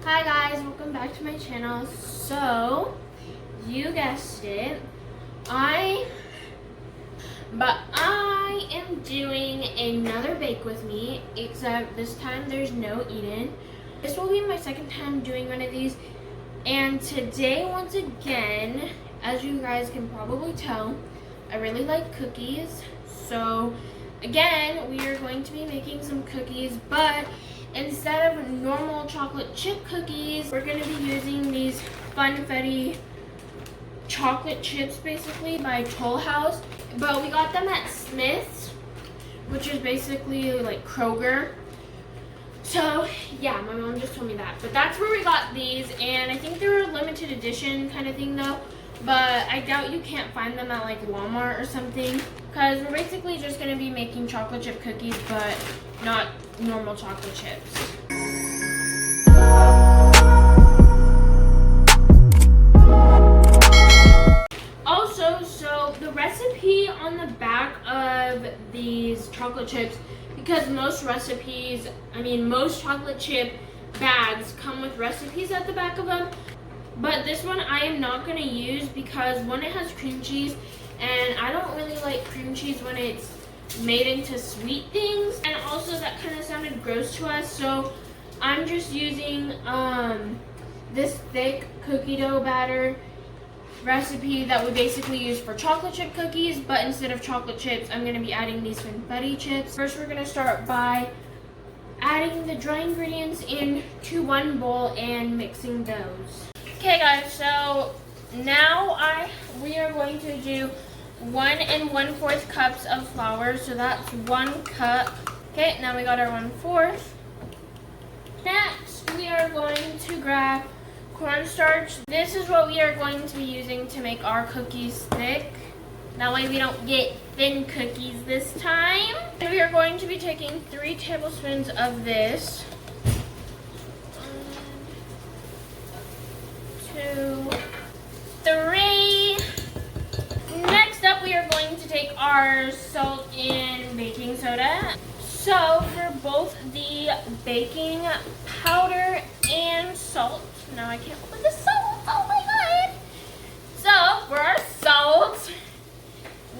Hi guys, welcome back to my channel. So, you guessed it, I am doing another bake with me, except this time there's no Eden. This will be my second time doing one of these, and today, once again, as you guys can probably tell, I really like cookies. So, again, we are going to be making some cookies, but instead of normal chocolate chip cookies, we're going to be using these Funfetti chocolate chips, basically, by Toll House. But we got them at Smith's, which is basically like Kroger. So, yeah, my mom just told me that. But that's where we got these, and I think they're a limited edition kind of thing, though. But I doubt you can't find them at, like, Walmart or something. Because we're basically just going to be making chocolate chip cookies, but not normal chocolate chips. Also, so the recipe on the back of these chocolate chips, because most chocolate chip bags come with recipes at the back of them. But this one I am not going to use because, one, it has cream cheese, and I don't really like cream cheese when it's made into sweet things, and also that kind of sounded gross to us, so I'm just using this thick cookie dough batter recipe that we basically use for chocolate chip cookies, but instead of chocolate chips, I'm going to be adding these Funfetti chips. First, we're going to start by adding the dry ingredients into one bowl and mixing those. Okay guys, so now we are going to do 1 1/4 cups of flour, so that's 1 cup. Okay, now we got our 1/4. Next, we are going to grab cornstarch. This is what we are going to be using to make our cookies thick. That way we don't get thin cookies this time. And we are going to be taking 3 tablespoons of this. 1, 2, 3. Next up, we are going to take our salt and baking soda. So for both the baking powder and salt, now I can't put the salt, oh my god. So for our salt,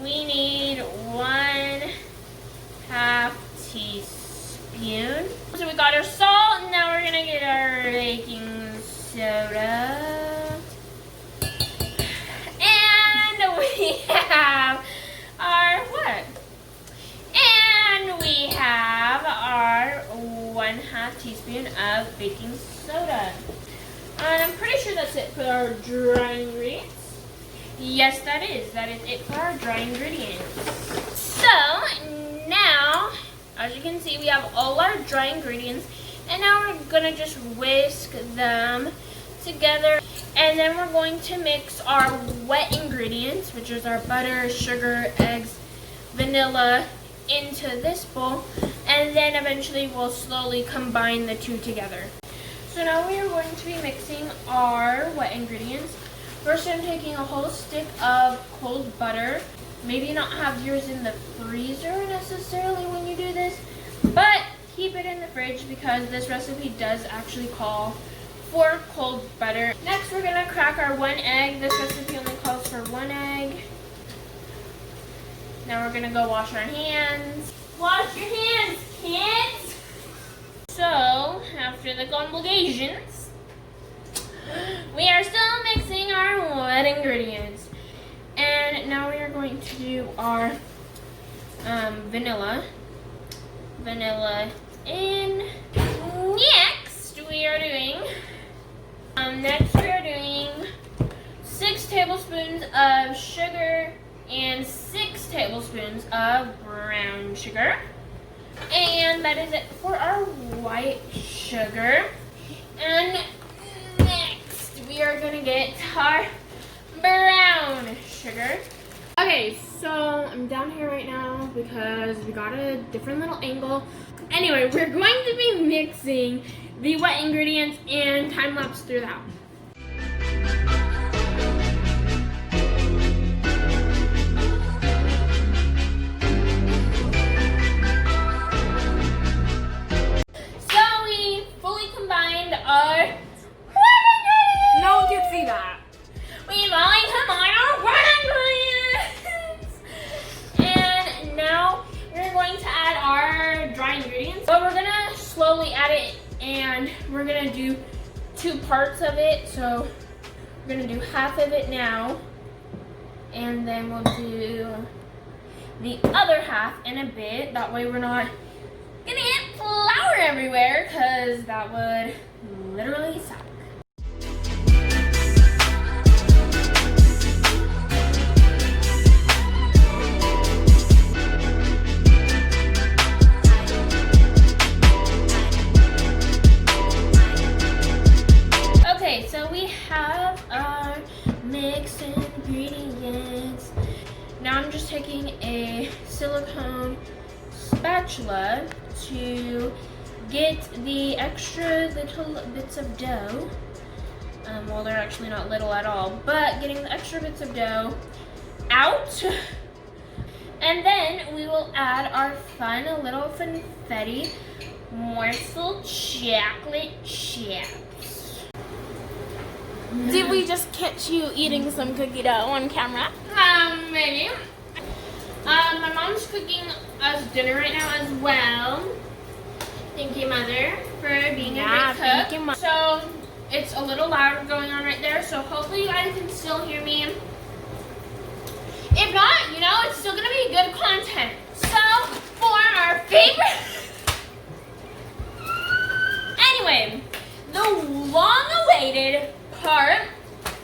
we need 1/2 teaspoon. So we got our salt, and now we're gonna get our baking soda. And we have our And we have our 1/2 teaspoon of baking soda. And I'm pretty sure that's it for our dry ingredients. Yes, that is it for our dry ingredients. So now, as you can see, we have all our dry ingredients, and now we're gonna just whisk them together, and then we're going to mix our wet ingredients, which is our butter, sugar, eggs, vanilla, into this bowl, and then eventually we'll slowly combine the two together. So now we are going to be mixing our wet ingredients. First, I'm taking a whole stick of cold butter. Maybe not have yours in the freezer necessarily when you do this, but keep it in the fridge because this recipe does actually call for cold butter. Next, we're gonna crack our 1 egg. This recipe only calls for 1 egg. Now we're gonna go wash our hands. Wash your hands, kids! So, after the complications, we are still mixing our wet ingredients. And now we are going to do our vanilla. Vanilla in. Next, we are doing 6 tablespoons of sugar and 6 tablespoons of brown sugar. And that is it for our white sugar. And next, we are going to get our brown sugar. Okay, so I'm down here right now because we got a different little angle. Anyway, we're going to be mixing the wet ingredients and time-lapse through that. So we fully combined our gonna do 2 parts of it. So we're gonna do half of it now, and then we'll do the other half in a bit. That way we're not gonna get flour everywhere, because that would literally suck. Okay, so we have our mixed ingredients. Now I'm just taking a silicone spatula to get the extra little bits of dough. Well, they're actually not little at all, but getting the extra bits of dough out. And then we will add our fun little confetti morsel chocolate chips. Did we just catch you eating some cookie dough on camera? Maybe. My mom's cooking us dinner right now as well. Thank you, Mother, for being a great cook. Thank you, Mom. So it's a little loud going on right there, so hopefully you guys can still hear me. If not, you know, it's still gonna be good content. So for our favorite, anyway, the long-awaited part,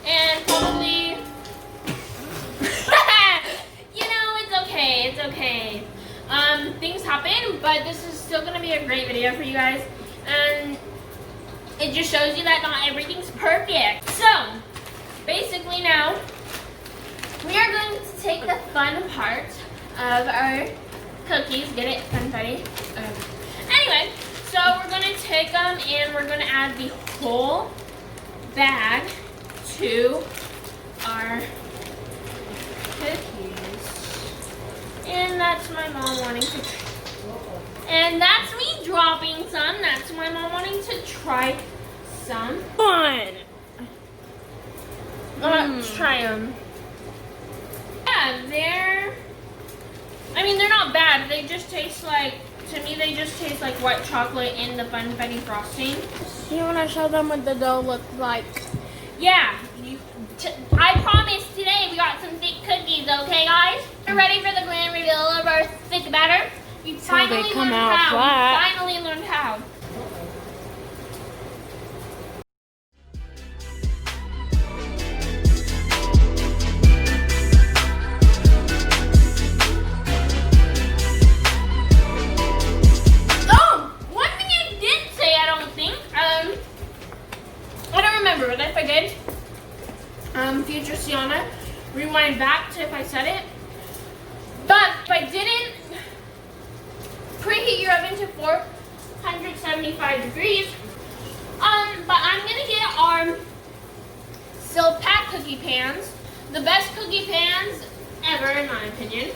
and probably, you know, it's okay. Things happen, but this is still gonna be a great video for you guys, and it just shows you that not everything's perfect. So basically now we are going to take the fun part of our cookies. Get it, confetti? Anyway, so we're gonna take them and we're gonna add the whole bag to our cookies. And that's my mom wanting to and that's me dropping some. That's my mom wanting to try some. Fun! Let's try them. Yeah, they're not bad. They just taste like, to me they just taste like white chocolate in the funfetti frosting. You want to show them what the dough looks like? Yeah, I promise today we got some thick cookies, okay guys? We're ready for the grand reveal of our thick batter. We finally learned how. We finally learned how. Oh, one thing I did say, I don't think. I don't remember, but if I did, future Sienna, rewind back to if I said it. But if I didn't, preheat your oven to 475 degrees. But I'm gonna get our Silpat cookie pans, the best cookie pans ever in my opinion.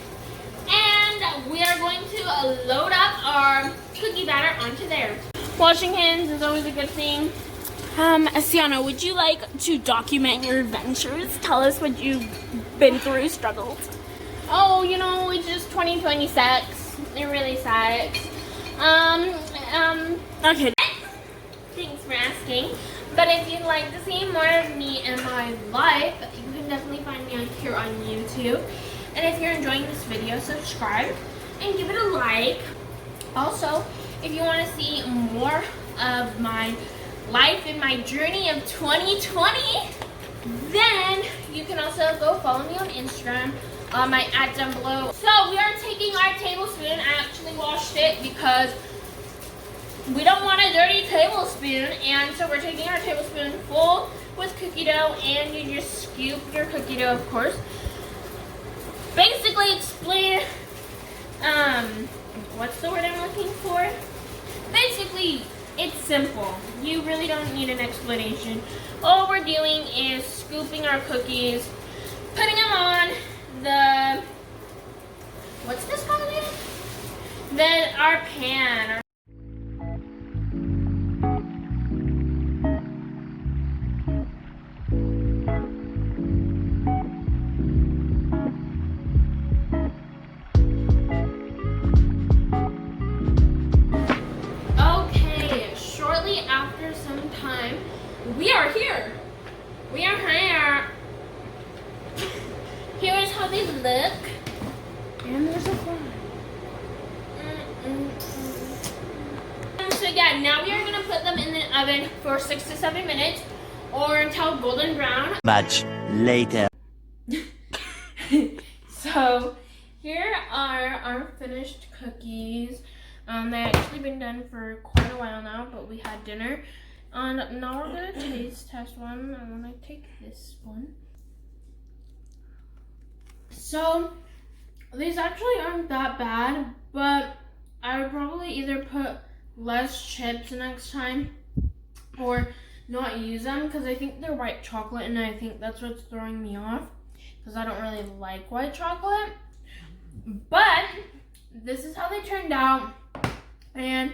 And we are going to load up our cookie batter onto there. Washing hands is always a good thing. Sienna, would you like to document your adventures? Tell us what you've been through, struggled. Oh, you know, it's just 2020 sucks. It really sucks. Okay. Thanks for asking. But if you'd like to see more of me and my life, you can definitely find me here on YouTube. And if you're enjoying this video, subscribe and give it a like. Also, if you want to see more of my life and my journey of 2020, then you can also go follow me on Instagram. My ad down below. So we are taking our tablespoon. I actually washed it because we don't want a dirty tablespoon, and so we're taking our tablespoon full with cookie dough, and you just scoop your cookie dough, of course. Basically explain, what's the word I'm looking for? Basically, it's simple. You really don't need an explanation. All we're doing is scooping our cookies, putting them on the, what's this called again? Our pan. We are here. Here is how they look. And there's a fly. So yeah, now we are gonna put them in the oven for 6 to 7 minutes or until golden brown. Much later. So here are our finished cookies. They actually been done for quite a while now, but we had dinner. And now we're gonna taste test one. I'm gonna take this one. So these actually aren't that bad, but I would probably either put less chips next time or not use them because I think they're white chocolate and I think that's what's throwing me off because I don't really like white chocolate. But this is how they turned out, and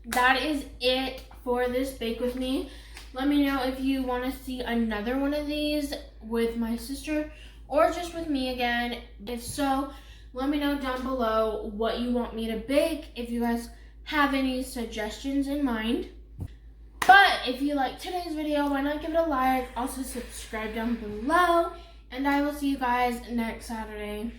that is it for this bake with me. Let me know if you want to see another one of these with my sister or just with me again. If so, let me know down below what you want me to bake, if you guys have any suggestions in mind. But if you like today's video, why not give it a like? Also subscribe down below, and I will see you guys next Saturday.